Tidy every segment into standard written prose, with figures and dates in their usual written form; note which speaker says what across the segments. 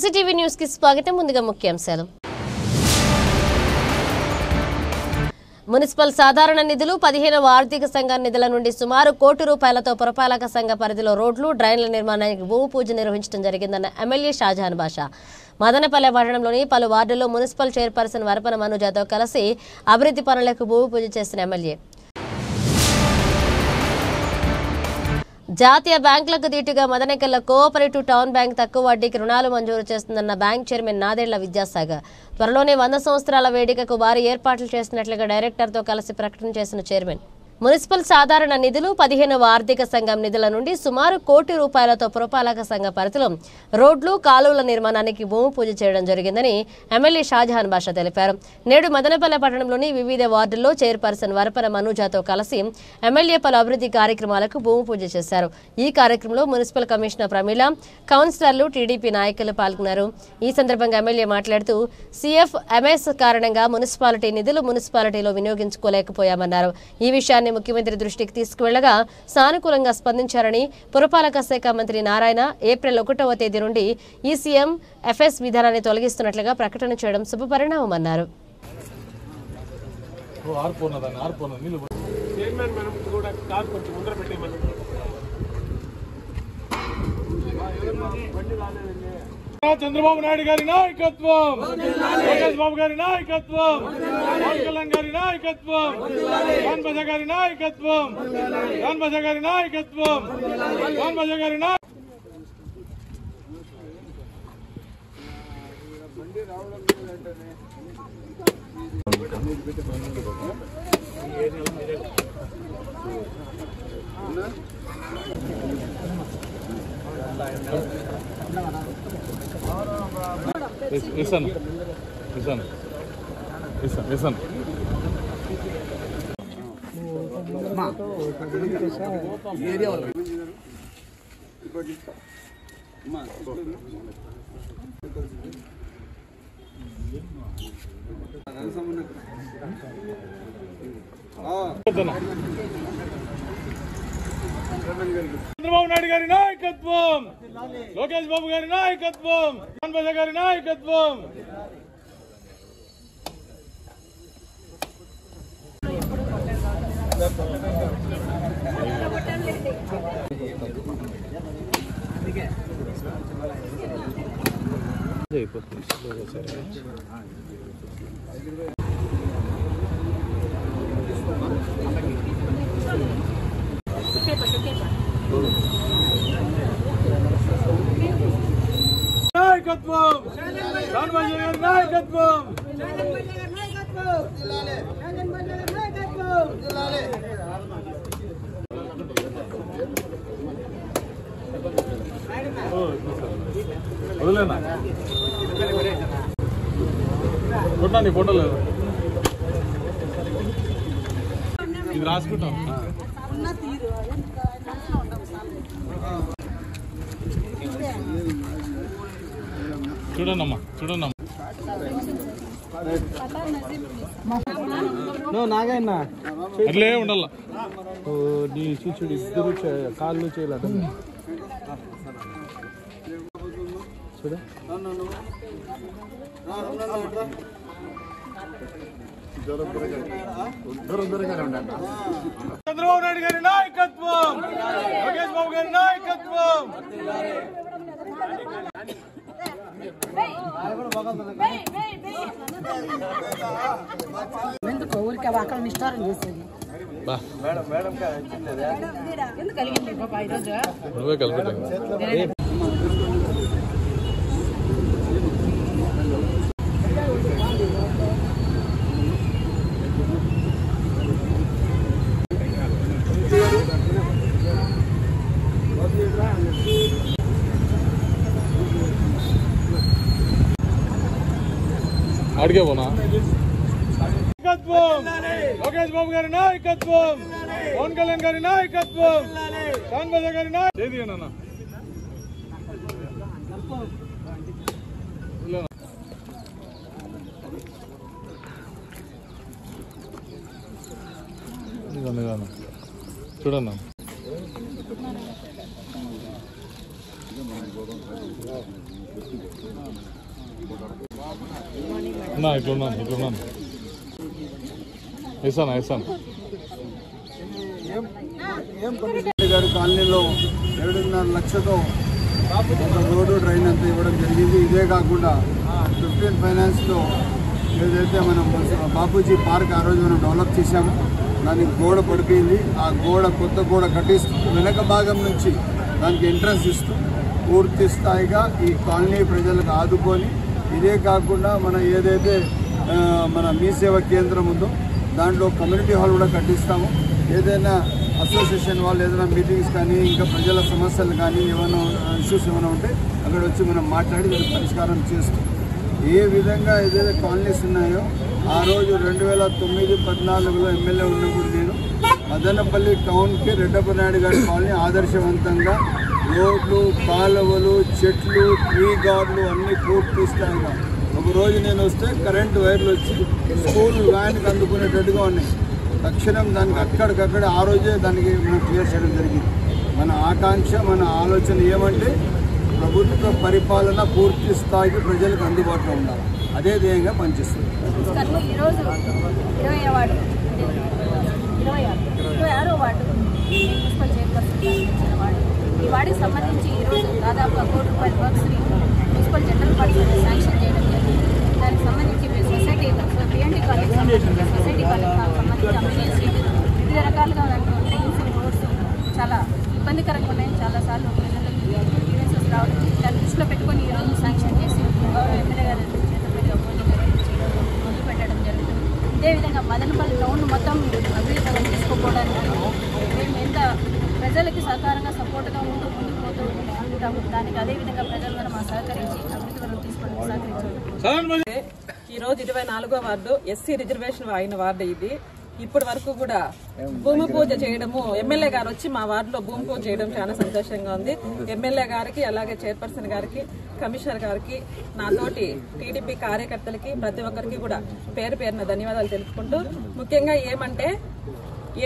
Speaker 1: ఎస్సీటీవీ news కి స్వాగతం. ముందుగా ముఖ్యాంశాలు. మున్సిపల్ సాధారణ నిధులు 15వ ఆర్థిక సంఘం నిధుల నుండి సుమారు ₹1 కోటి పురపాలక సంఘ పరిధిలో రోడ్లు, డ్రైన్ల నిర్మాణానికి భూమి పూజ నిర్వహించడం జరిగిందన్న ఎమ్మెల్యే షాజహాన్ బాషా. మదనపల్లె పట్టణంలోని పలు వార్డుల్లో మున్సిపల్ చైర్పర్సన్ వరపన మనుజాతో కలిసి అభివృద్ధి పనులకు భూమి పూజ చేసిన ఎమ్మెల్యే జాతీయ బ్యాంకులకు దీటుగా మదనపల్లె కోఆపరేటివ్ టౌన్ బ్యాంక్ తక్కువ వడ్డీకి రుణాలు మంజూరు చేస్తుందన్న బ్యాంక్ చైర్మన్ నాదేళ్ల విద్యాసాగర్. త్వరలోనే 100 సంవత్సరాల వేడుకకు భారీ ఏర్పాట్లు చేస్తున్నట్లుగా డైరెక్టర్తో కలిసి ప్రకటన చేసిన చైర్మన్ మున్సిపల్ సాధారణ నిధులు 15వ ఆర్థిక సంఘం నిధుల నుండి సుమారు ₹1 కోటి పురపాలక సంఘ పరిధిలో రోడ్లు, కాలువల నిర్మాణానికి భూమి పూజ చేయడం జరిగిందని ఎమ్మెల్యే షాజహాన్ బాషా తెలిపారు. నేడు మదనపల్లె పట్టణంలోని వివిధ వార్డుల్లో చైర్పర్సన్ వరపన మనుజాతో కలిసి ఎమ్మెల్యే పలు అభివృద్ధి కార్యక్రమాలకు భూమి పూజ చేశారు. ఈ కార్యక్రమంలో మున్సిపల్ కమిషనర్ ప్రమీల, కౌన్సిలర్లు, టీడీపీ నాయకులు పాల్గొన్నారు. ఈ సందర్భంగా ఎమ్మెల్యే మాట్లాడుతూ CFMS కారణంగా మున్సిపాలిటీ నిధులు మున్సిపాలిటీలో వినియోగించుకోలేకపోయామన్నారు. ఈ విషయాన్ని ముఖ్యమంత్రి దృష్టికి తీసుకువెళ్లగా సానుకూలంగా స్పందించారని, పురపాలక శాఖ మంత్రి నారాయణ ఏప్రిల్ 1వ తేదీ నుండి ECMFS విధానాన్ని తొలగిస్తున్నట్లుగా ప్రకటన చేయడం శుభపరిణామమన్నారు.
Speaker 2: చంద్రబాబు నాయుడు గారి నాయకత్వం, లోకేష్ బాబు గారి నాయకత్వం, పవన్ కళ్యాణ్ గారి నాయకత్వం, జాన్ బజా గారి నాయకత్వం, జాన్ బజా గారి నాయకత్వం, జాన్ బజా గారి చంద్రబాబు నాయుడు గారి నాయకత్వం, లోకేష్ బాబు గారి నాయకత్వం, జాన్ బజా గారి నాయకత్వం. నాయకత్వం, జాన్ బజా గారి నాయకత్వం. వదిలేనా కొట్టా నీ ఫోటో లేదు, ఇది రాసుకుంటాం. చూడండమ్మా, చూడండమ్మా. అట్లే ఉండాల నీ చూచుడు ఇద్దరు కాళ్ళు చేయలేట చూడ. చంద్రబాబు నాయుడు గారి నాయకత్వం, లోకేష్ బాబు గారి నాయకత్వం.
Speaker 3: ఎందుకు ఊరికి అక్కడ నిష్ఠారం చేసేది
Speaker 2: నువ్వే కలిపి అడిగే పోనా. లోకేష్ బాబు గారి నాయకత్వం, పవన్ కళ్యాణ్ గారి నాయకత్వం, జాన్ బజా గారి నాయకత్వం. చూడన్నా ఇట్లున్నాను వేసాను
Speaker 4: గారి కాలనీలో 7.5 లక్షలతో రోడ్డు డ్రైన్ అంతా ఇవ్వడం జరిగింది. ఇదే కాకుండా 15 ఫైనాన్స్లో ఏదైతే మనం బాపూజీ పార్క్ ఆ రోజు మనం డెవలప్ చేశాము, దానికి గోడ పడిపోయింది. ఆ కొత్త గోడ కట్టిస్తూ వెనక భాగం నుంచి దానికి ఎంట్రన్స్ ఇస్తూ పూర్తి స్థాయిగా ఈ కాలనీ ప్రజలకు ఆదుకొని, ఇదే కాకుండా మనం ఏదైతే మన మీ సేవా కేంద్రం ఉందో దాంట్లో కమ్యూనిటీ హాల్ కూడా కట్టిస్తాము. ఏదైనా అసోసియేషన్ వాళ్ళు ఏదైనా మీటింగ్స్ కానీ ఇంకా ప్రజల సమస్యలు కానీ ఏమైనా ఇష్యూస్ ఏమైనా ఉంటే అక్కడ వచ్చి మనం మాట్లాడి దానికి పరిష్కారం చేస్తాం. ఏ విధంగా ఏదైతే కాలనీస్ ఉన్నాయో ఆ రోజు 2009-14లో ఎమ్మెల్యే ఉన్నప్పుడు నేను మదనపల్లి టౌన్కి రెడ్డప్ప నాయుడు గారి కాలనీ ఆదర్శవంతంగా రోడ్లు, కాలువలు, చెట్లు, ట్రీ గార్డులు అన్నీ పూర్తి స్థాయిగా. ఒకరోజు నేను వస్తే కరెంటు వైర్లు వచ్చి స్కూల్ వ్యాన్కి అందుకునేటట్టుగా ఉన్నాయి. తక్షణం దానికి అక్కడికక్కడ ఆ రోజే దానికి మనం క్లియర్ చేయడం జరిగింది. మన ఆకాంక్ష, మన ఆలోచన ఏమంటే ప్రభుత్వ పరిపాలన పూర్తి స్థాయికి ప్రజలకు అందుబాటులో ఉండాలి. అదే ధ్యేయంగా పనిచేస్తుంది.
Speaker 5: ఈరోజు 26వ వార్డు మున్సిపల్ చైర్పర్సన్ ఇచ్చిన వార్డు. ఈ వార్డుకి సంబంధించి ఈరోజు దాదాపు 1 కోటి రూపాయల వర్క్స్ని మున్సిపల్ జనరల్ ఫండ్స్ శాంక్షన్ చేయడం జరిగింది. దానికి సంబంధించి మేము సొసైటీ బిఎన్టీ కాలేజ్ సంబంధించి సొసైటీ కాలేజ్ సంబంధించి అమ్యూనిటీస్ వివిధ రకాలుగా డ్రైన్స్ రోడ్స్ చాలా ఇబ్బందికరంగా ఉన్నాయి. చాలాసార్లు ప్రజలకు గ్రీవెన్సెస్ రావడం, దాన్ని దృష్టిలో పెట్టుకొని ఈరోజు శాంక్షన్ చేసి గౌరవ ఎమ్మెల్యే గారి మొదలు పెట్టడం జరుగుతుంది. ఇదేవిధంగా మదనపల్లి టౌన్ మొత్తం అభివృద్ధి తీసుకోపోవడానికి మేము ఎంత ప్రజలకి సహకారంగా సపోర్ట్గా ఉంటూ ముందుకు పోతూ ఉంటాము. దానికి అదేవిధంగా ప్రజలు కూడా మా సహకరించి అభివృద్ధి వరకు తీసుకోవడానికి సహకరించారు.
Speaker 6: ఈరోజు 24వ వార్డు ఎస్సీ రిజర్వేషన్ అయిన వార్డు ఇది. ఇప్పటి వరకు కూడా భూమి పూజ చేయడము, ఎమ్మెల్యే గారు వచ్చి మా వార్డులో భూమి పూజ చేయడం చాలా సంతోషంగా ఉంది. ఎమ్మెల్యే గారికి, అలాగే చైర్పర్సన్ గారికి, కమిషనర్ గారికి, నాతోటి టీడీపీ కార్యకర్తలకి ప్రతి ఒక్కరికి కూడా పేరు పేరున ధన్యవాదాలు తెలుపుకుంటూ, ముఖ్యంగా ఏమంటే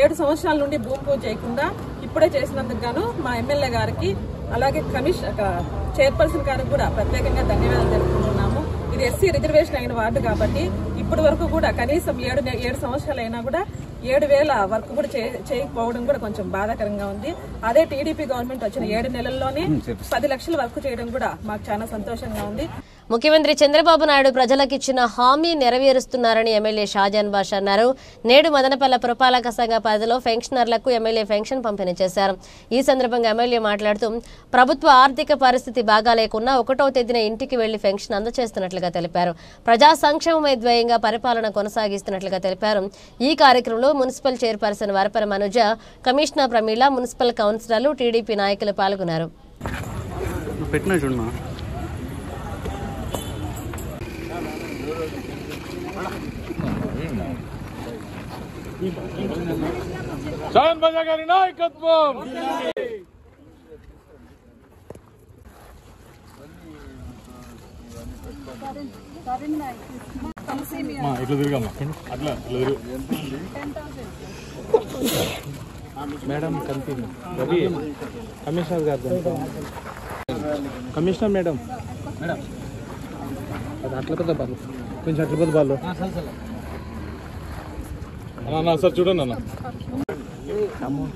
Speaker 6: 7 సంవత్సరాల నుండి భూమి పూజ చేయకుండా ఇప్పుడే చేసినందుకు గాను మా ఎమ్మెల్యే గారికి, అలాగే చైర్పర్సన్ గారికి కూడా ప్రత్యేకంగా ధన్యవాదాలు తెలుపుకుంటున్నాము. ఇది ఎస్సీ రిజర్వేషన్ అయిన వార్డు కాబట్టి ఇప్పటి వరకు కూడా కనీసం 7 సంవత్సరాలు అయినా కూడా 7,000 వర్క్ కూడా చేయకపోవడం కూడా కొంచెం బాధాకరంగా ఉంది. అదే టీడీపీ గవర్నమెంట్ వచ్చిన 7 నెలల్లోనే 10 లక్షల వర్క్ చేయడం కూడా మాకు చాలా సంతోషంగా ఉంది.
Speaker 1: ముఖ్యమంత్రి చంద్రబాబు నాయుడు ప్రజలకిచ్చిన హామీ నెరవేరుస్తున్నారని ఎమ్మెల్యే షాజాన్ బాషా అన్నారు. నేడు మదనపల్లె పురపాలక సంఘ పరిధిలో పెన్షనర్లకు ఎమ్మెల్యే పెన్షన్ పంపిణీ చేశారు. ఈ సందర్భంగా ఎమ్మెల్యే మాట్లాడుతూ ప్రభుత్వ ఆర్థిక పరిస్థితి బాగా లేకున్నా 1వ తేదీన ఇంటికి వెళ్లి పెన్షన్ అందజేస్తున్నట్లుగా తెలిపారు. ప్రజా సంక్షేమమే ధ్యేయంగా పరిపాలన కొనసాగిస్తున్నట్లుగా తెలిపారు. ఈ కార్యక్రమంలో municipal chairperson Varapara Manuja, commissioner Prameela, municipal కౌన్సిలర్లు, టీడీపీ నాయకులు పాల్గొన్నారు.
Speaker 2: షాజాన్ బాషా గారి నాయకత్వం. ఇట్లా తిరిగమ్మా, అట్లా తిరుగు
Speaker 7: మేడం. కంటిన్యూ రవి కమిషనర్ గారు, కమిషనర్ మేడం. అది అట్లా పెద్ద బాలు, కొంచెం అట్లా పెద్ద బాలు
Speaker 2: అన్న. సార్ చూడండి అన్న, అమౌంట్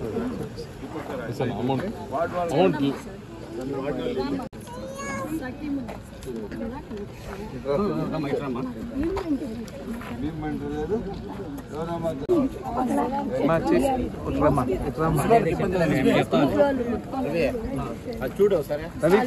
Speaker 7: చూడు సరే రవి.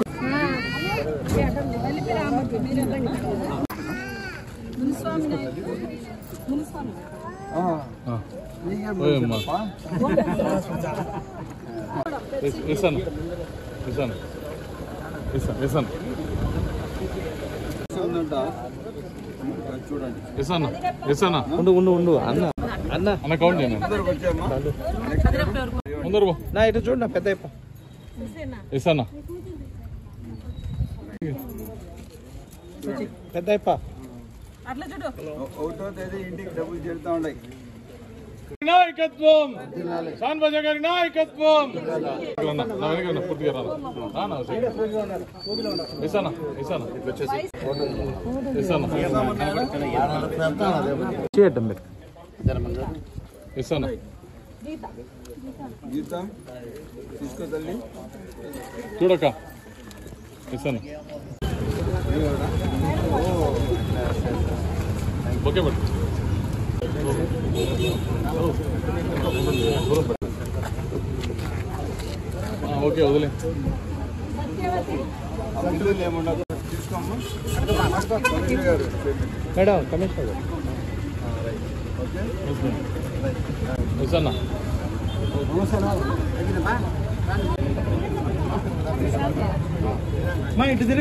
Speaker 7: ఉండు అన్న అన్న
Speaker 2: అన్న కౌంట్ చేయండి. ముందరు
Speaker 7: నా ఇటు చూడు నా పెద్ద
Speaker 2: ఇస్తానా
Speaker 6: అట్లా చూడు.
Speaker 4: 1వ తేదీ ఇంటికి డబ్బులు చేరుతా ఉన్నాయి.
Speaker 2: నాయకత్వం శాన్బజ గారి నాయకత్వం పూర్తిగా
Speaker 4: గీత తీసుకో తల్లి
Speaker 2: చూడక ఇస్తాను ఓకే బట్ ఓకే వదిలే
Speaker 4: ఏముండదు తీసుకోమ్మా
Speaker 7: మేడం కమిషనర్
Speaker 2: ఇస్తానా
Speaker 7: మా ఇంటి దగ్గర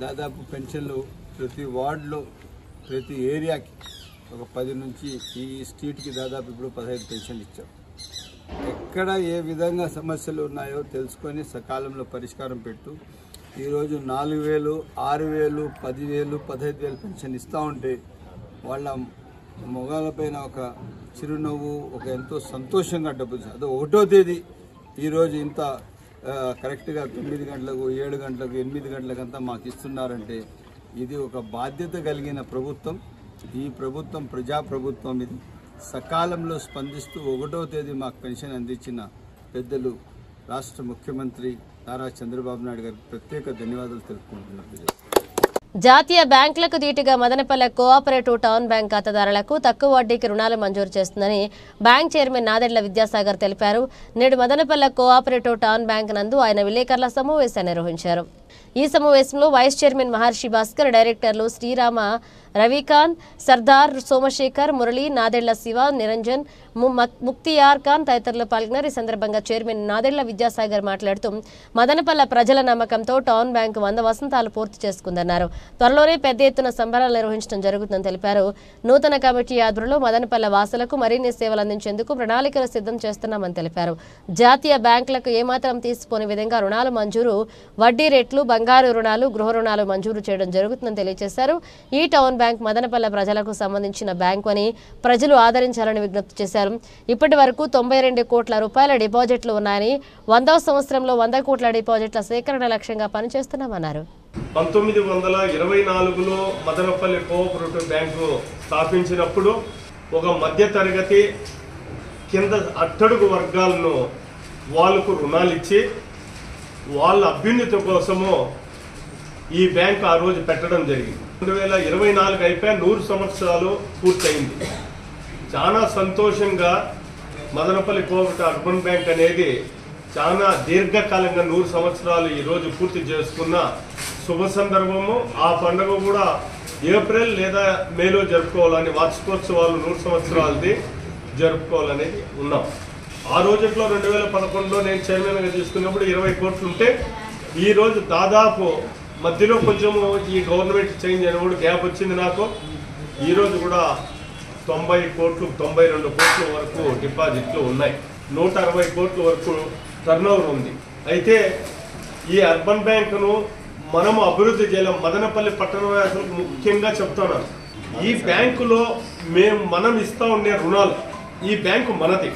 Speaker 4: దాదాపు పెన్షన్లు ప్రతి వార్డులో ప్రతి ఏరియాకి ఒక 10 నుంచి ఈ స్ట్రీట్కి దాదాపు ఇప్పుడు 15 పెన్షన్లు ఇచ్చాం. ఎక్కడ ఏ విధంగా సమస్యలు ఉన్నాయో తెలుసుకొని సకాలంలో పరిష్కారం పెట్టు. ఈరోజు 4,000, 6,000, 10,000, 15,000 పెన్షన్ ఇస్తూ ఉంటే వాళ్ళ మొగాలపైన ఒక చిరునవ్వు, ఒక ఎంతో సంతోషంగా డబ్బులు. అదో 1వ తేదీ ఈరోజు ఇంత కరెక్ట్గా 9 గంటలకు, 7 గంటలకు, 8 గంటలకంతా మాకు ఇస్తున్నారంటే ఇది ఒక బాధ్యత కలిగిన ప్రభుత్వం. ఈ ప్రభుత్వం ప్రజాప్రభుత్వం. ఇది సకాలంలో స్పందిస్తూ 1వ తేదీ మాకు పెన్షన్ అందించిన పెద్దలు రాష్ట్ర ముఖ్యమంత్రి నారా చంద్రబాబు నాయుడు గారికి ప్రత్యేక ధన్యవాదాలు తెలుపుకుంటున్నారు.
Speaker 1: జాతీయ బ్యాంకులకు ధీటుగా మదనపల్లె కోఆపరేటివ్ టౌన్ బ్యాంక్ ఖాతాదారులకు తక్కువ వడ్డీకి రుణాలు మంజూరు చేస్తుందని బ్యాంక్ చైర్మన్ నాదెళ్ల విద్యాసాగర్ తెలిపారు. నేడు మదనపల్లె కోఆపరేటివ్ టౌన్ బ్యాంక్ నందు ఆయన విలేకరుల సమావేశాన్ని నిర్వహించారు. ఈ సమావేశంలో వైస్ చైర్మన్ మహర్షి భాస్కర్, డైరెక్టర్లు శ్రీరామ, రవికాంత్, సర్దార్ సోమశేఖర్, మురళి, నాదెళ్ల శివ, నిరంజన్, ముక్తియార్ ఖాన్ తదితరులు పాల్గొన్నారు. ఈ సందర్భంగా చైర్మన్ నాదెళ్ల విద్యాసాగర్ మాట్లాడుతూ మదనపల్లె ప్రజల నమ్మకంతో టౌన్ బ్యాంకు 100 వసంతాలు పూర్తి చేసుకుందన్నారు. త్వరలోనే పెద్ద ఎత్తున సంబరాలు నిర్వహించడం జరుగుతుందని తెలిపారు. నూతన కమిటీ ఆధ్వర్యంలో మదనపల్లె వాసులకు మరిన్ని సేవలు అందించేందుకు ప్రణాళికలు సిద్ధం చేస్తున్నామని తెలిపారు. జాతీయ బ్యాంకులకు ఏమాత్రం తీసిపోని విధంగా రుణాలు మంజూరు, వడ్డీ రేట్లు, బంగారు రుణాలు, గృహ రుణాలు మంజూరు చేయడం జరుగుతుందని తెలియజేశారు. ఈ టౌన్ బ్యాంక్ మదనపల్లె ప్రజలకు సంబంధించిన బ్యాంకు అని ప్రజలు ఆదరించాలని విజ్ఞప్తి చేశారు. ఇప్పటి వరకు 92 కోట్ల రూపాయల డిపాజిట్లు ఉన్నాయని, 100వ సంవత్సరంలో 100 కోట్ల డిపాజిట్ల సేకరణ లక్ష్యంగా పనిచేస్తున్నామన్నారు.
Speaker 8: 1924లో మదనపల్లి కోఆపరేటివ్ బ్యాంకు స్థాపించినప్పుడు ఒక మధ్యతరగతి కింద అట్టడుగు వర్గాలను వాళ్ళకు రుణాలు ఇచ్చి వాళ్ళ అభ్యున్నతి కోసము ఈ బ్యాంకు ఆ రోజు పెట్టడం జరిగింది. 2024 అయిపోయి 100 సంవత్సరాలు పూర్తయింది. చాలా సంతోషంగా మదనపల్లి కోఆపరేటివ్ అర్బన్ బ్యాంక్ అనేది చాలా దీర్ఘకాలంగా 100 సంవత్సరాలు ఈరోజు పూర్తి చేసుకున్న శుభ సందర్భము. ఆ పండుగ కూడా ఏప్రిల్ లేదా మేలో జరుపుకోవాలని, వార్షికోత్సవాలు 100 సంవత్సరాలది జరుపుకోవాలనేది ఉన్నాం. ఆ రోజుల్లో 2011లో నేను చైర్మన్గా తీసుకున్నప్పుడు 20 కోట్లు ఉంటే ఈరోజు దాదాపు మధ్యలో కొంచెము ఈ గవర్నమెంట్ చేంజ్ అయినప్పుడు గ్యాప్ వచ్చింది నాకు. ఈరోజు కూడా 90 కోట్లు, 92 కోట్ల వరకు డిపాజిట్లు ఉన్నాయి. 160 కోట్ల వరకు టర్నోవర్ ఉంది. అయితే ఈ అర్బన్ బ్యాంకును మనము అభివృద్ధి చేయలేం. మదనపల్లి పట్టణ వాసులకు ముఖ్యంగా చెప్తున్నాను, ఈ బ్యాంకులో మనం ఇస్తా ఉండే రుణాలు, ఈ బ్యాంకు మనది.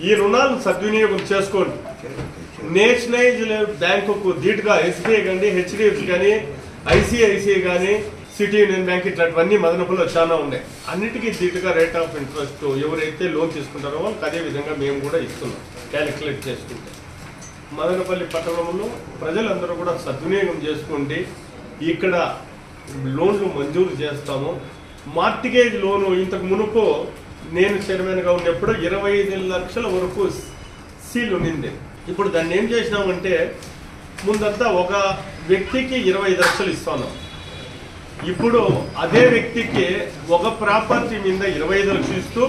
Speaker 8: ఈ రుణాలను సద్వినియోగం చేసుకోండి. నేషనలైజ్ బ్యాంకుకు ధీటుగా ఎస్బీఐ కానీ, హెచ్డిఎఫ్సి కానీ, ఐసిఐసిఐ కానీ, సిటీ యూనియన్ బ్యాంక్ ఇట్లాంటివన్నీ మదనపల్లిలో చాలా ఉన్నాయి. అన్నిటికీ ధీటుగా రేట్ ఆఫ్ ఇంట్రెస్ట్ ఎవరైతే లోన్ తీసుకుంటారో వాళ్ళకి అదే విధంగా మేము కూడా ఇస్తున్నాం క్యాలిక్యులేట్ చేసుకుంటే. మదనపల్లి పట్టణంలో ప్రజలందరూ కూడా సద్వినియోగం చేసుకోండి. ఇక్కడ లోన్లు మంజూరు చేస్తాము. మార్టిగేజ్ లోను ఇంతకు మునుపు నేను చైర్మన్గా ఉన్నప్పుడు 25 లక్షల వరకు సీల్ ఉన్నింది. ఇప్పుడు దాన్ని ఏం చేసినామంటే ముందంతా ఒక వ్యక్తికి 25 లక్షలు ఇస్తున్నాం. ఇప్పుడు అదే వ్యక్తికి ఒక ప్రాపర్టీ మీద 25 లక్షలు ఇస్తూ,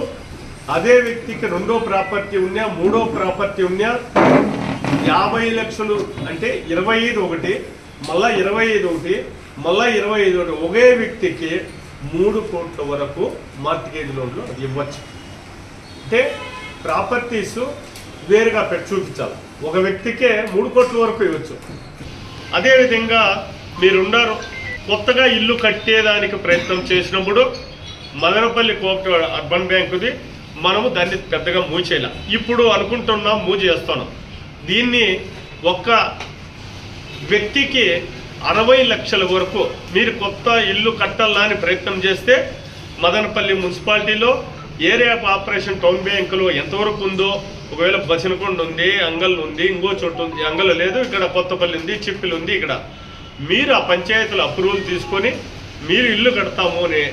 Speaker 8: అదే వ్యక్తికి 2వ ప్రాపర్టీ ఉన్నా, 3వ ప్రాపర్టీ ఉన్నా 50 లక్షలు అంటే 25 ఒకటి, మళ్ళా 25 ఒకటి, మళ్ళా 25 ఒకటి, ఒకే వ్యక్తికి 3 కోట్ల వరకు మార్టిగేజ్ లోన్లు ఇవ్వచ్చు. అంటే ప్రాపర్టీస్ వేరుగా పెట్టి చూపించాలి. ఒక వ్యక్తికే 3 కోట్ల వరకు ఇవ్వచ్చు. అదేవిధంగా మీరున్నారు కొత్తగా ఇల్లు కట్టేదానికి ప్రయత్నం చేసినప్పుడు మదనపల్లి కోఆపరేటివ్ అర్బన్ బ్యాంకుది మనము దాన్ని పెద్దగా మూవ్ చేయాలి. ఇప్పుడు అనుకుంటున్నాం, మూవ్ చేస్తున్నాం. దీన్ని ఒక్క వ్యక్తికి 60 లక్షల వరకు మీరు కొత్త ఇల్లు కట్టాలని ప్రయత్నం చేస్తే మదనపల్లి మున్సిపాలిటీలో ఏరియా ఆఫ్ ఆపరేషన్ టౌన్ బ్యాంకులో ఎంతవరకు ఉందో, ఒకవేళ బసినకొండ ఉంది, అంగల్ ఉంది, ఇంకో చోటు ఉంది, అంగల్ లేదు, ఇక్కడ కొత్తపల్లి ఉంది, చిప్పిలు ఉంది, ఇక్కడ మీరు ఆ పంచాయతీల అప్రూవల్ తీసుకొని మీరు ఇల్లు కడతాము అని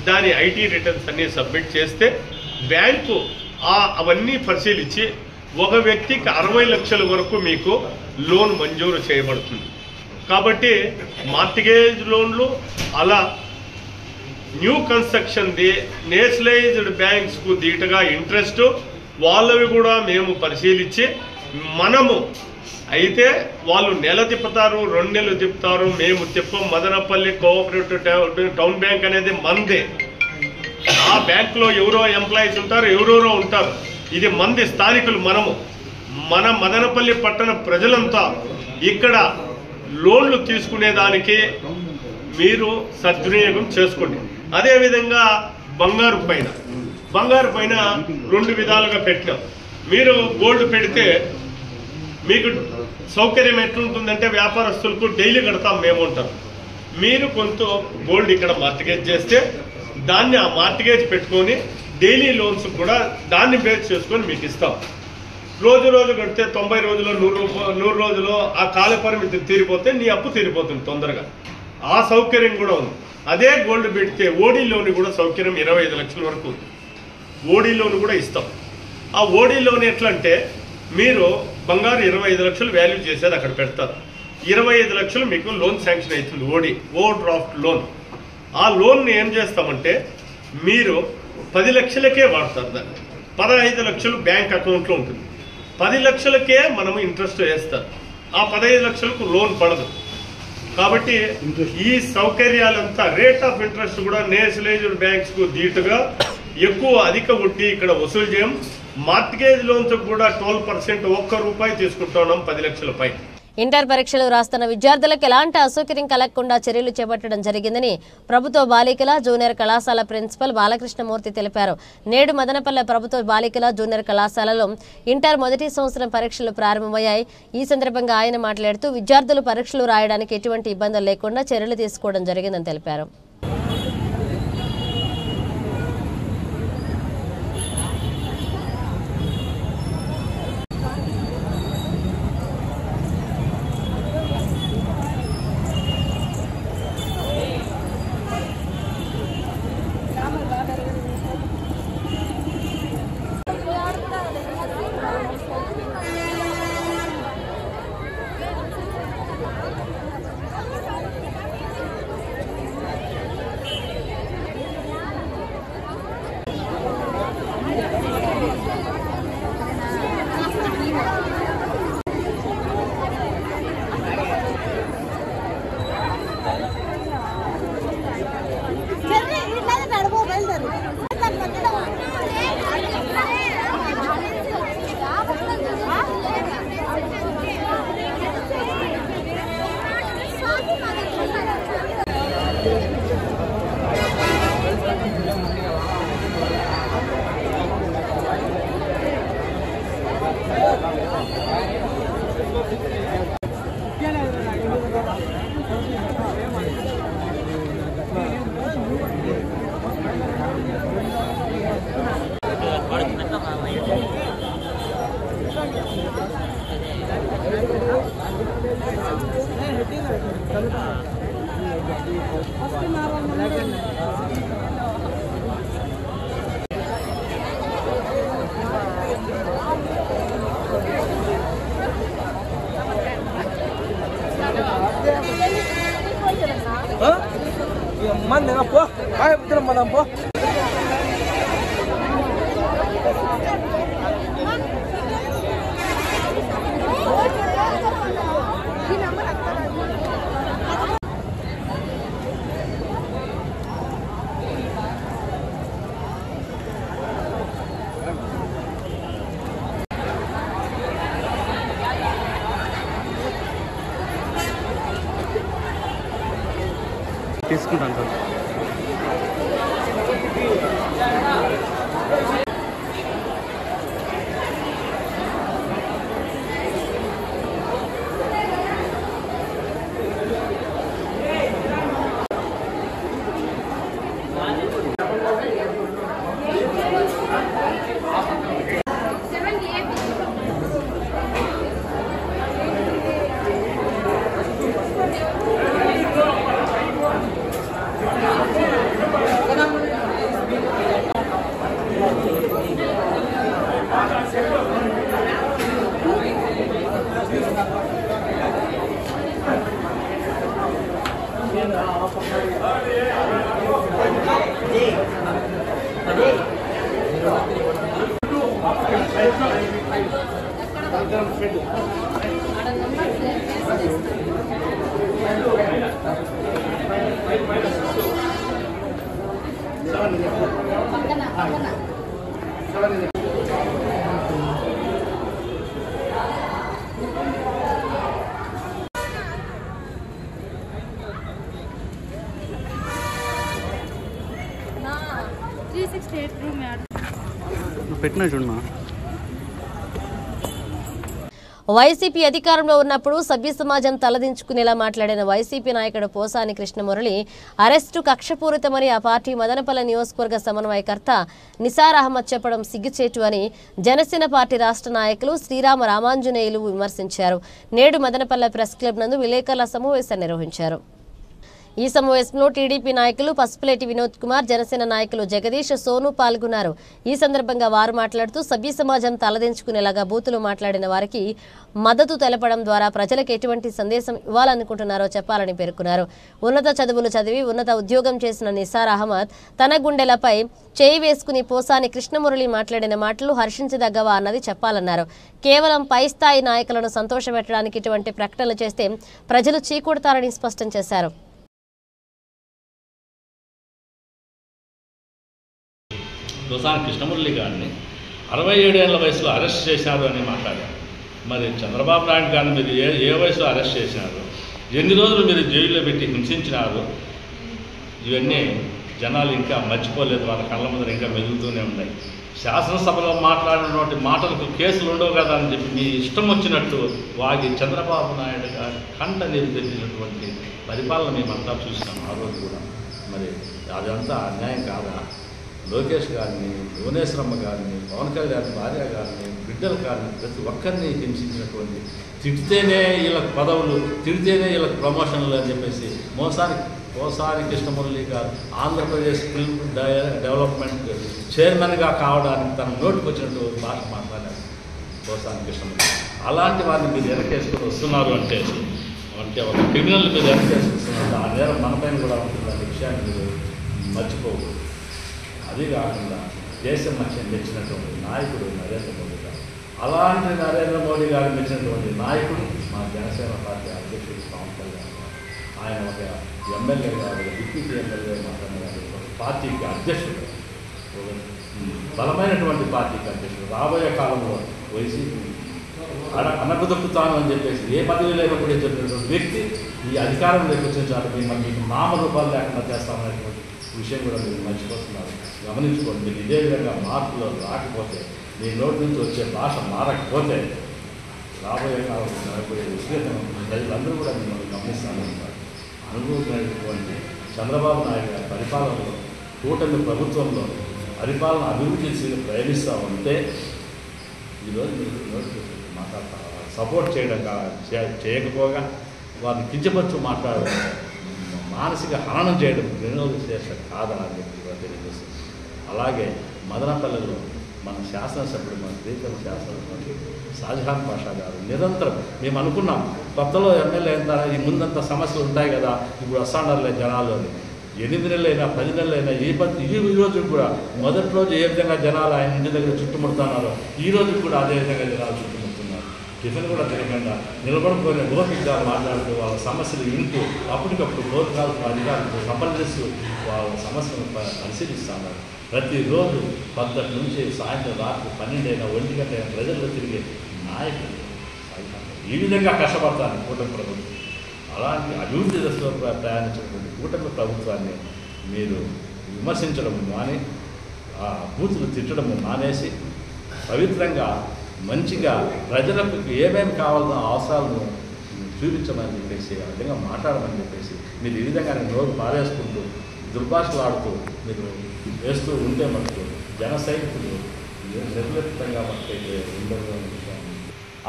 Speaker 8: దాని ఐటీ రిటర్న్స్ అన్ని సబ్మిట్ చేస్తే బ్యాంకు అవన్నీ పరిశీలించి ఒక వ్యక్తికి 60 లక్షల వరకు మీకు లోన్ మంజూరు చేయబడుతుంది. కాబట్టి మార్టిగేజ్ లోన్లు అలా న్యూ కన్స్ట్రక్షన్ది నేషనలైజ్డ్ బ్యాంక్స్కు దీటుగా ఇంట్రెస్ట్ వాళ్ళవి కూడా మేము పరిశీలించి మనము అయితే వాళ్ళు నెల తిప్పుతారు, 2 నెలలు తిప్పుతారు, మేము తిప్పం. మదనపల్లి కోఆపరేటివ్ టౌన్ బ్యాంక్ అనేది మందే. ఆ బ్యాంకులో ఎవరో ఎంప్లాయీస్ ఉంటారు, ఎవరెవరో ఉంటారు. ఇది మంది స్థానికులు. మన మదనపల్లి పట్టణ ప్రజలంతా ఇక్కడ లోన్లు తీసుకునేదానికి మీరు సద్వినియోగం చేసుకోండి. అదేవిధంగా బంగారు పైన 2 విధాలుగా పెట్టినాం. మీరు గోల్డ్ పెడితే మీకు సౌకర్యం ఎట్లుంటుందంటే వ్యాపారస్తులకు డైలీ కడతాం మేము ఉంటాం. మీరు కొంత గోల్డ్ ఇక్కడ మార్టిగేజ్ చేస్తే దాన్ని ఆ మార్టిగేజ్ పెట్టుకొని డైలీ లోన్స్ కూడా దాన్ని బేస్ చేసుకొని మీకు ఇస్తాం. రోజు కడితే 90 రోజులు 100 రోజులు ఆ కాల పరిమితి తీరిపోతే నీ అప్పు తీరిపోతుంది తొందరగా. ఆ సౌకర్యం కూడా ఉంది. అదే గోల్డ్ పెడితే ఓడీ లోన్ కూడా సౌకర్యం 25 లక్షల వరకు ఉంది. ఓడీ లోన్ కూడా ఇస్తాం. ఆ ఓడీ లోన్ ఎట్లా అంటే మీరు బంగారు 25 లక్షలు వాల్యూ చేసేది అక్కడ పెడతారు. 25 లక్షలు మీకు లోన్ శాంక్షన్ అవుతుంది. Over draft loan. ఆ లోన్ ఏం చేస్తామంటే మీరు 10 లక్షలకే వాడతారు. దాన్ని 15 లక్షలు బ్యాంక్ అకౌంట్లో ఉంటుంది. 10 లక్షలకే మనము ఇంట్రెస్ట్ వేస్తారు. ఆ 15 లక్షలకు లోన్ పడదు. కాబట్టి ఈ సౌకర్యాలంతా రేట్ ఆఫ్ ఇంట్రెస్ట్ కూడా నేషనలైజ్డ్ బ్యాంక్స్ కు దీటుగా ఎక్కువ అధిక వడ్డీ ఇక్కడ వసూలు చేయం. మార్టిగేజ్ లోన్స్ కూడా 12% ₹1 తీసుకుంటున్నాం 10 లక్షలపై.
Speaker 1: ఇంటర్ పరీక్షలు రాస్తున్న విద్యార్థులకు ఎలాంటి అసౌకర్యం కలగకుండా చర్యలు చేపట్టడం జరిగిందని ప్రభుత్వ బాలికల జూనియర్ కళాశాల ప్రిన్సిపల్ బాలకృష్ణమూర్తి తెలిపారు. నేడు మదనపల్లె ప్రభుత్వ బాలికల జూనియర్ కళాశాలలో ఇంటర్ మొదటి సంవత్సరం పరీక్షలు ప్రారంభమయ్యాయి. ఈ సందర్భంగా ఆయన మాట్లాడుతూ విద్యార్థులు పరీక్షలు రాయడానికి ఎటువంటి ఇబ్బందులు లేకుండా చర్యలు తీసుకోవడం జరిగిందని తెలిపారు.
Speaker 7: Mana apa? Ayo betul mana apa?
Speaker 9: తీసుకుంటాను సార్. పెట్టినా చూడమా.
Speaker 1: వైసీపీ అధికారంలో ఉన్నప్పుడు సభ్య సమాజం తలదించుకునేలా మాట్లాడిన వైసీపీ నాయకుడు పోసాని కృష్ణమురళి అరెస్టు కక్షపూరితమని ఆ పార్టీ మదనపల్లె నియోజకవర్గ సమన్వయకర్త నిసార్ అహ్మద్ చెప్పడం సిగ్గుచేటు అని జనసేన పార్టీ రాష్ట్ర నాయకులు శ్రీరామ రామాంజనేయులు విమర్శించారు. నేడు మదనపల్లె ప్రెస్ క్లబ్ నందు విలేకరుల సమావేశం నిర్వహించారు. ఈ సమావేశంలో టీడీపీ నాయకులు పసుపులేటి వినోద్ కుమార్, జనసేన నాయకులు జగదీష్, సోను పాల్గొన్నారు. ఈ సందర్భంగా వారు మాట్లాడుతూ సభ్య సమాజం తలదించుకునేలాగా బూతులు మాట్లాడిన వారికి మద్దతు తెలపడం ద్వారా ప్రజలకు ఎటువంటి సందేశం ఇవ్వాలనుకుంటున్నారో చెప్పాలని పేర్కొన్నారు. ఉన్నత చదువులు చదివి ఉన్నత ఉద్యోగం చేసిన నిసార్ అహ్మద్ తన గుండెలపై చేయి వేసుకుని పోసాని కృష్ణమురళి మాట్లాడిన మాటలు హర్షించదగ్గవా అన్నది చెప్పాలన్నారు. కేవలం పై స్థాయి నాయకులను సంతోషపెట్టడానికి ఇటువంటి ప్రకటనలు చేస్తే ప్రజలు చీకొడతారని స్పష్టం చేశారు.
Speaker 10: పోసాని కృష్ణమురళి గారిని 67 ఏళ్ల వయసులో అరెస్ట్ చేశారు అని మాట్లాడారు. మరి చంద్రబాబు నాయుడు గారిని మీరు ఏ వయసులో అరెస్ట్ చేసినారు, ఎన్ని రోజులు మీరు జైల్లో పెట్టి హింసించినారు, ఇవన్నీ జనాలు ఇంకా మర్చిపోలేదు. వాళ్ళ కళ్ళ ముందర ఇంకా మెదులుతూనే ఉన్నాయి. శాసనసభలో మాట్లాడినటువంటి మాటలకు కేసులు ఉండవు కదా అని చెప్పి మీ ఇష్టం వచ్చినట్టు వాగి చంద్రబాబు నాయుడు గారి కంట నీరు తెచ్చినటువంటి పరిపాలన మేమంతా చూసినాం. ఆ రోజు కూడా మరి అదంతా అన్యాయం కాదా? లోకేష్ గారిని, భువనేశ్వరమ్మ గారిని, పవన్ కళ్యాణ్ భార్య గారిని, బిడ్డల గారిని ప్రతి ఒక్కరిని హింసించినటువంటి, తిడితేనే వీళ్ళకి పదవులు, తిడితేనే వీళ్ళకి ప్రమోషన్లు అని చెప్పేసి పోసాని కృష్ణమురళి గారు ఆంధ్రప్రదేశ్ ఫిల్మ్ డెవలప్మెంట్ చైర్మన్గా కావడానికి తన నోటికి వచ్చినట్టు భాష మాట్లాడారు పోసాని కృష్ణమురళి. అలాంటి వారిని మీరు వెనకేసుకొని వస్తున్నారు అంటే ఒక క్రిమినల్ మీరు వెనకేసుకొస్తున్నారు. ఆ నేరం మనపైన కూడా ఉంటుంది. అనే విషయాన్ని మీరు మర్చిపోకూడదు. అది కాకుండా దేశం మధ్యం తెచ్చినటువంటి నాయకుడు నరేంద్ర మోడీ గారు. అలాంటి నరేంద్ర మోడీ గారు మెచ్చినటువంటి నాయకుడు మా జనసేన పార్టీ అధ్యక్షుడు పవన్ కళ్యాణ్ గారు. ఆయన ఒక ఎమ్మెల్యే గారు, డిప్యూటీ ఎమ్మెల్యే మాత్రమే ఒక పార్టీకి అధ్యక్షుడు, ఒక బలమైనటువంటి పార్టీకి అధ్యక్షుడు. రాబోయే కాలంలో వైసీపీ అనబుదొక్కుతాను అని చెప్పేసి ఏ పదవి లేనప్పుడు చెప్పినటువంటి వ్యక్తి ఈ అధికారంలోకి వచ్చిన చాలు మీకు నామరూపాలు లేకుండా చేస్తామనేటువంటి విషయం కూడా మీరు మర్చిపోతున్నారు. గమనించుకోండి. మీరు ఇదే విధంగా మార్పులో రాకపోతే, మీ నోటి నుంచి వచ్చే భాష మారకపోతే రాబోయే కాలంలో రాబోయే విశ్లేషణ ప్రజలందరూ కూడా మిమ్మల్ని గమనిస్తానంటారు. అనుభవించినటువంటి చంద్రబాబు నాయుడు గారి పరిపాలనలో, కూటమి ప్రభుత్వంలో పరిపాలన అభివృద్ధి ప్రయాణిస్తూ ఉంటే ఈరోజు మీరు నోటి మాట్లాడతారు. సపోర్ట్ చేయకపోగా వారిని కించపరుచు మాట్లాడడం, మానసిక హననం చేయడం వినోదం కాదా అని చెప్పి కూడా తెలియజేస్తుంది. అలాగే మదనపల్లెలో మన శాసనసభ్యుడు, మన ప్రీతమ శాసనసభ్యుడు షాజహాన్ పాషా గారు నిరంతరం మేము అనుకున్నాం కొత్తలో ఎమ్మెల్యే అయిన ఈ ముందంత సమస్యలు ఉంటాయి కదా, ఇప్పుడు వస్తాండారులే జనాలు అని. 8 నెలలైనా 10 నెలలైనా ఈ రోజు కూడా మొదటి రోజు ఏ విధంగా జనాలు ఆయన ఇంటి దగ్గర చుట్టుముడుతున్నారో ఈ రోజు కూడా అదే విధంగా జనాలు చుట్టుముడుతున్నారు. టిఫిన్ కూడా తినకుండా నిలబడుకొని ఓపికగా మాట్లాడుతూ వాళ్ళ సమస్యలు వింటూ అప్పటికప్పుడు కోర్టుకాల్సిన అధికారులతో సంప్రదిస్తూ వాళ్ళ సమస్యలను పరిశీలిస్తున్నారు. ప్రతిరోజు 10 నుంచి సాయంత్రం రాత్రి 12 అయినా 1 గంట అయినా ప్రజల్లో తిరిగే నాయకులు ఈ విధంగా కష్టపడతారు కూటమి ప్రభుత్వం. అలాంటి అభివృద్ధి దశలో ప్రయాణించినటువంటి కూటమి ప్రభుత్వాన్ని మీరు విమర్శించడం మాని, ఆ బూతులు తిట్టడం మానేసి పవిత్రంగా మంచిగా ప్రజలకు ఏమేమి కావాలన్న అవసరాలను చూపించమని చెప్పేసి, ఆ విధంగా మాట్లాడమని చెప్పేసి, మీరు ఈ విధంగా నోరు పారేసుకుంటూ దుర్భాషలాడుతూ మీరు వేస్తూ ఉంటే మనకు జన సైనికులు నిర్లిప్తంగా మనకైతే ఉండదు.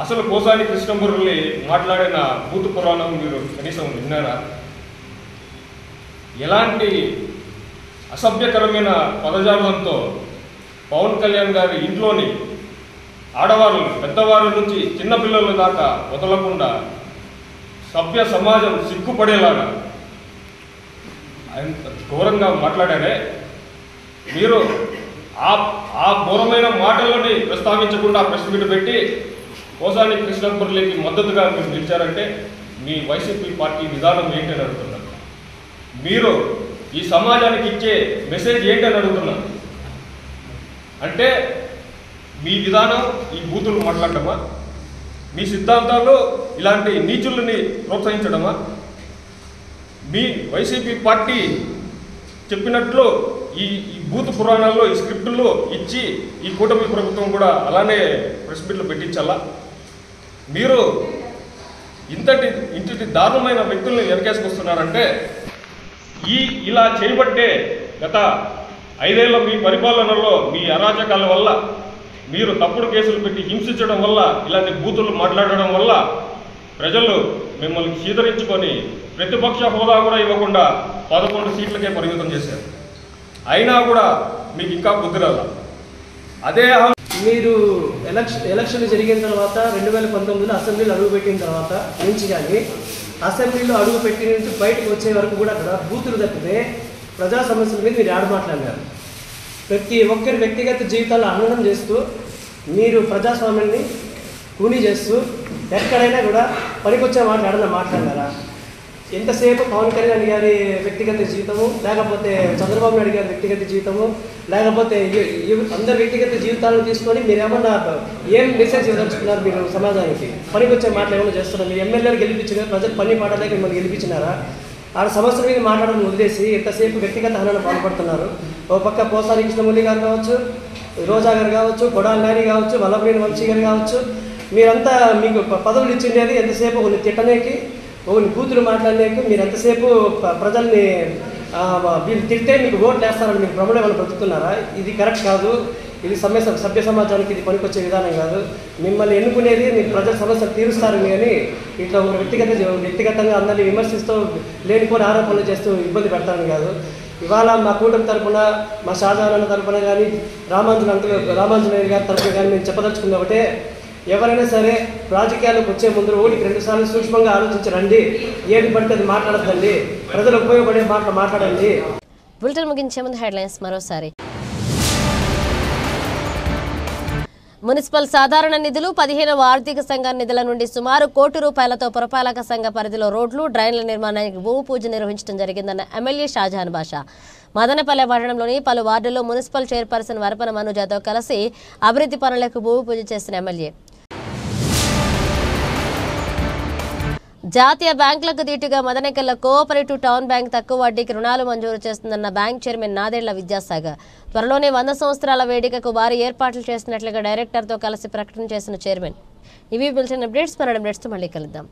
Speaker 2: అసలు కోసాని కృష్ణమురళి మాట్లాడిన భూత పురాణం మీరు కనీసం విన్నారా? ఎలాంటి అసభ్యకరమైన పదజాలంతో పవన్ కళ్యాణ్ గారి ఇంట్లోని ఆడవారు, పెద్దవారి నుంచి చిన్నపిల్లల దాకా వదలకుండా సభ్య సమాజం సిగ్గుపడేలాగా ఆయన ఘోరంగా మాట్లాడారే. మీరు ఆ ఘోరమైన మాటలని ప్రస్తావించకుండా ప్రెస్ మీట్ పెట్టి కోసాని కృష్ణమురళికి మద్దతుగా మీరు నిలిచారంటే మీ వైసీపీ పార్టీ విధానం ఏంటని అడుగుతున్నారు. మీరు ఈ సమాజానికి ఇచ్చే మెసేజ్ ఏంటని అడుగుతున్నారు. అంటే మీ విధానం ఈ బూతులు మాట్లాడటమా? మీ సిద్ధాంతాలు ఇలాంటి నీచుల్ని ప్రోత్సహించడమా? మీ వైసీపీ పార్టీ చెప్పినట్లు ఈ బూత్ పురాణాల్లో ఈ స్క్రిప్టుల్లో ఇచ్చి ఈ కూటమి ప్రభుత్వం కూడా అలానే ప్రెస్ మీట్లు పెట్టించాలా? మీరు ఇంతటి దారుణమైన వ్యక్తుల్ని వెనకేసుకొస్తున్నారంటే ఇలా చేయబట్టే గత 5 ఏళ్ల మీ పరిపాలనలో మీ అరాచకాల వల్ల, మీరు తప్పుడు కేసులు పెట్టి హింసించడం వల్ల, ఇలాంటి బూతులు మాట్లాడడం వల్ల ప్రజలు మిమ్మల్ని చీదరించుకొని ప్రతిపక్ష హోదా కూడా ఇవ్వకుండా 11 సీట్లకే పరిమితం చేశారు. అయినా కూడా మీకు ఇంకా బుద్ధి రాల. అదే
Speaker 9: మీరు ఎలక్షన్లు జరిగిన తర్వాత 2019లో అసెంబ్లీలో అడుగుపెట్టిన తర్వాత నుంచి కానీ అసెంబ్లీలో అడుగుపెట్టి నుంచి బయటకు వచ్చే వరకు కూడా బూతులు తప్పితే ప్రజా సమస్యల మీద మీరు మాట్లాడారు. ప్రతి ఒక్కరి వ్యక్తిగత జీవితాల్లో హననం చేస్తూ మీరు ప్రజాస్వామ్యాన్ని కూనీ చేస్తూ ఎక్కడైనా కూడా పనికొచ్చే మాట్లాడారా? ఎంతసేపు పవన్ కళ్యాణ్ గారి వ్యక్తిగత జీవితము, లేకపోతే చంద్రబాబు నాయుడు గారి వ్యక్తిగత జీవితము, లేకపోతే అందరి వ్యక్తిగత జీవితాలను తీసుకొని మీరు ఏమన్నా ఏం మెసేజ్ ఇవ్వదలుచుకున్నారు? మీరు సమాజానికి పనికొచ్చే మాటలు ఏమైనా చేస్తున్నారు? మీరు ఎమ్మెల్యేలు గెలిపించారు, ప్రజలు పని పాటలేక మిమ్మల్ని గెలిపించినారా? ఆడ సమస్యల మీద మాట్లాడడం వదిలేసి ఎంతసేపు వ్యక్తిగత హననం పాల్పడుతున్నారు. ఓ పక్క పోసాని కృష్ణమురళి గారు కావచ్చు, రోజా గారు కావచ్చు, కొడాలి నాని కావచ్చు, వల్లభనేని వంశీ గారు కావచ్చు, మీరంతా మీకు పదవులు ఇచ్చిండేది ఎంతసేపు కొన్ని తిట్టనేకి, కొన్ని కూతురు మాట్లాడలేక మీరు ఎంతసేపు ప్రజల్ని వీళ్ళు తిట్టే మీకు ఓట్లు వేస్తారని మీకు భ్రమలో ఏమైనా బ్రతుకుతున్నారా? ఇది కరెక్ట్ కాదు. ఇది సభ్య సమాజానికి ఇది పనికొచ్చే విధానం కాదు. మిమ్మల్ని ఎన్నుకునేది మీరు ప్రజల సమస్యలు తీరుస్తారని కానీ ఇట్లా ఒక వ్యక్తిగతంగా అందరినీ విమర్శిస్తూ లేనిపోని ఆరోపణలు చేస్తూ ఇబ్బంది పెడతారని కాదు. ఇవాళ మా కూటమి తరఫున, మా షాజహాన్ తరఫున కానీ, రామాంజనేయులు గారి తరఫున కానీ మేము చెప్పదలుచుకున్న ఒకటే, ఎవరైనా సరే రాజకీయాలకు వచ్చే ముందు 1-2 సార్లు సూక్ష్మంగా ఆలోచించి రండి. ఏది పడితే అది మాట్లాడద్దండి. ప్రజలకు ఉపయోగపడే మాటలు మాట్లాడండి.
Speaker 1: బులెటిన్ ముగించే ముందు హెడ్లైన్స్ మరోసారి. మున్సిపల్ సాధారణ నిధులు 15వ ఆర్థిక సంఘం నిధుల నుండి సుమారు ₹1 కోటి పురపాలక సంఘ పరిధిలో రోడ్లు, డ్రైన్ల నిర్మాణానికి భూమి పూజ నిర్వహించడం జరిగిందన్న ఎమ్మెల్యే షాజహాన్ బాషా. మదనపల్లె పట్టణంలోని పలు వార్డుల్లో మున్సిపల్ చైర్పర్సన్ వరపన మనుజాతో కలిసి అభివృద్ధి పనులకు భూమి పూజ చేసిన ఎమ్మెల్యే. జాతీయ బ్యాంకులకు దీటుగా మదనకెల్ల కోఆపరేటివ్ టౌన్ బ్యాంక్ తక్కువ వడ్డీకి రుణాలు మంజూరు చేస్తుందన్న బ్యాంక్ చైర్మన్ నాదేళ్ల విద్యాసాగర్. త్వరలోనే 100 సంవత్సరాల వేడుకకు భారీ ఏర్పాట్లు చేస్తున్నట్లుగా డైరెక్టర్తో కలిసి ప్రకటన చేసిన చైర్మన్. ఇవి బులెటిన్ అప్డేట్స్. మళ్ళీ కలుద్దాం.